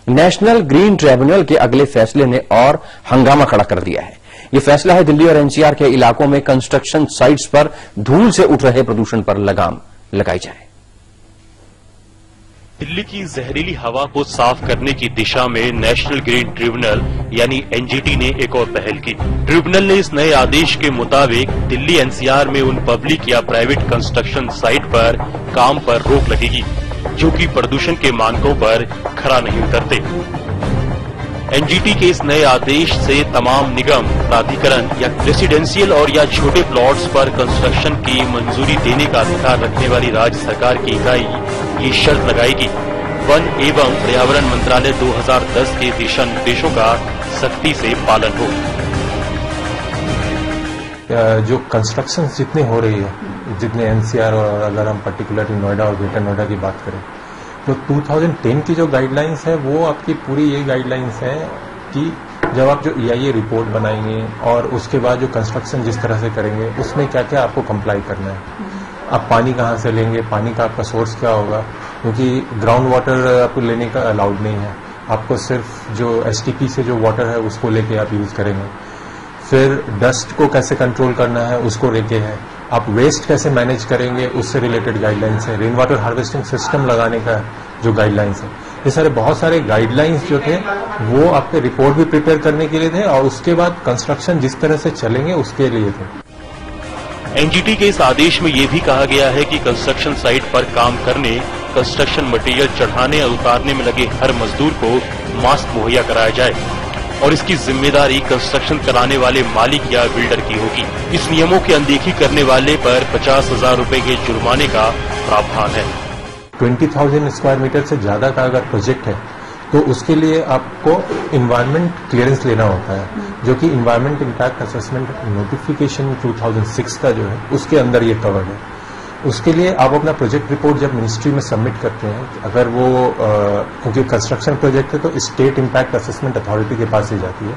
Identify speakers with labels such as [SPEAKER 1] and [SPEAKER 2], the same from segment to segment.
[SPEAKER 1] National green tribunal के अगले फैसले ने और हंगामा खड़ा कर दिया है। यह फैसला है दिल्ली और एनसीआर के इलाकों में कंस्ट्रक्शन साइट्स पर धूल से उठ रहे प्रदूषण पर लगाम लगाई जाए।
[SPEAKER 2] दिल्ली की जहरीली हवा को साफ करने की दिशा में नेशनल ग्रीन ट्रिब्यूनल यानी एनजीटी ने एक और पहल की। ट्रिब्यूनल ने इस नए आदेश के मुताबिक दिल्ली एनसीआर में उन पब्लिक या प्राइवेट कंस्ट्रक्शन साइट पर काम पर रोक लगेगी जो कि प्रदूषण के मानकों पर खरा नहीं उतरते। एनजीटी के इस नए आदेश से तमाम निगम, प्राधिकरण या रेसिडेंशियल और या छोटे प्लॉट्स पर कंस्ट्रक्शन की मंजूरी देने का अधिकार रखने वाली राज्य सरकार की इकाई ये शर्त लगाएगी वन एवं पर्यावरण मंत्रालय 2010 के दिशा निर्देशों का सख्ती से पालन हो।
[SPEAKER 3] जो कंस्ट्रक्शन जितनी हो रही है, जितने एनसीआर और अगर हम पर्टिकुलरली नोएडा और ग्रेटर नोएडा की बात करें तो 2010 की जो गाइडलाइंस है वो आपकी पूरी ये गाइडलाइंस है कि जब आप जो EIA रिपोर्ट बनाएंगे और उसके बाद जो कंस्ट्रक्शन जिस तरह से करेंगे उसमें क्या क्या आपको कंप्लाई करना है। आप पानी कहाँ से लेंगे, पानी का आपका सोर्स क्या होगा, क्योंकि ग्राउंड वाटर आपको लेने का अलाउड नहीं है। आपको सिर्फ जो STP से जो वाटर है उसको लेके आप यूज करेंगे। फिर डस्ट को कैसे कंट्रोल करना है उसको लेके है। आप वेस्ट कैसे मैनेज करेंगे उससे रिलेटेड गाइडलाइंस है। रेन वाटर हार्वेस्टिंग सिस्टम लगाने का जो गाइडलाइंस है, ये सारे बहुत सारे गाइडलाइंस जो थे वो आपके रिपोर्ट भी प्रिपेयर करने के लिए थे और उसके बाद कंस्ट्रक्शन जिस तरह से चलेंगे उसके लिए थे।
[SPEAKER 2] एनजीटी के इस आदेश में ये भी कहा गया है कि कंस्ट्रक्शन साइट पर काम करने, कंस्ट्रक्शन मटेरियल चढ़ाने और उतारने में लगे हर मजदूर को मास्क मुहैया कराया जाए और इसकी जिम्मेदारी कंस्ट्रक्शन कराने वाले मालिक या बिल्डर की होगी। इस नियमों की अनदेखी करने वाले पर 50,000 रुपए के जुर्माने का प्रावधान है।
[SPEAKER 3] 20,000 स्क्वायर मीटर से ज्यादा का अगर प्रोजेक्ट है तो उसके लिए आपको इन्वायरमेंट क्लियरेंस लेना होता है, जो कि इन्वायरमेंट इम्पैक्ट असेसमेंट नोटिफिकेशन 2006 का जो है उसके अंदर ये कवर्ड है। उसके लिए आप अपना प्रोजेक्ट रिपोर्ट जब मिनिस्ट्री में सबमिट करते हैं, अगर वो क्योंकि कंस्ट्रक्शन प्रोजेक्ट है तो स्टेट इम्पैक्ट असेसमेंट अथॉरिटी के पास ही जाती है,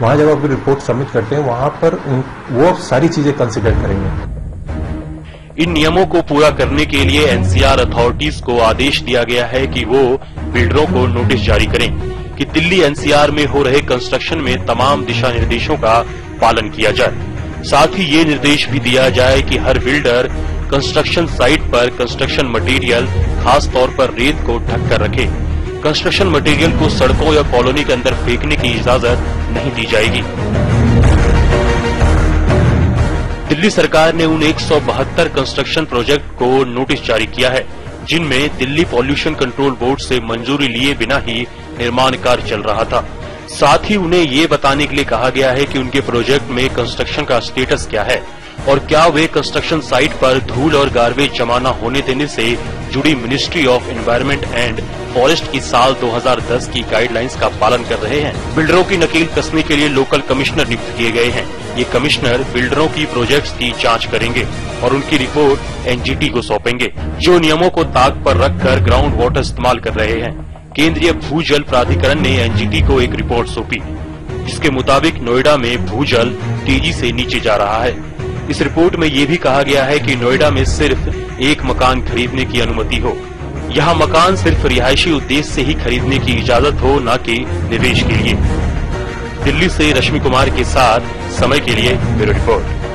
[SPEAKER 3] वहां जब आप रिपोर्ट सबमिट करते हैं वहां पर वो सारी चीजें कंसिडर करेंगे।
[SPEAKER 2] इन नियमों को पूरा करने के लिए एनसीआर अथॉरिटीज को आदेश दिया गया है कि वो बिल्डरों को नोटिस जारी करें कि दिल्ली एनसीआर में हो रहे कंस्ट्रक्शन में तमाम दिशा निर्देशों का पालन किया जाए। साथ ही ये निर्देश भी दिया जाए कि हर बिल्डर कंस्ट्रक्शन साइट पर कंस्ट्रक्शन मटेरियल, खास तौर पर रेत को ढक कर रखे। कंस्ट्रक्शन मटेरियल को सड़कों या कॉलोनी के अंदर फेंकने की इजाजत नहीं दी जाएगी। दिल्ली सरकार ने उन 172 कंस्ट्रक्शन प्रोजेक्ट को नोटिस जारी किया है जिनमें दिल्ली पॉल्यूशन कंट्रोल बोर्ड से मंजूरी लिए बिना ही निर्माण कार्य चल रहा था। साथ ही उन्हें ये बताने के लिए कहा गया है कि उनके प्रोजेक्ट में कंस्ट्रक्शन का स्टेटस क्या है और क्या वे कंस्ट्रक्शन साइट पर धूल और गार्बेज जमा न होने देने से जुड़ी ministry of environment and forest की साल 2010 की गाइडलाइंस का पालन कर रहे हैं। बिल्डरों की नकेल कसने के लिए लोकल कमिश्नर नियुक्त किए गए हैं। ये कमिश्नर बिल्डरों की प्रोजेक्ट्स की जांच करेंगे और उनकी रिपोर्ट एनजीटी को सौंपेंगे, जो नियमों को ताक पर रखकर ग्राउंड वाटर इस्तेमाल कर रहे हैं। केंद्रीय भूजल प्राधिकरण ने एनजीटी को एक रिपोर्ट सौंपी जिसके मुताबिक नोएडा में भूजल तेजी से नीचे जा रहा है। इस रिपोर्ट में ये भी कहा गया है कि नोएडा में सिर्फ एक मकान खरीदने की अनुमति हो। यहाँ मकान सिर्फ रिहायशी उद्देश्य से ही खरीदने की इजाजत हो, न कि निवेश के लिए। दिल्ली से रश्मि कुमार के साथ समय के लिए ब्यूरो रिपोर्ट।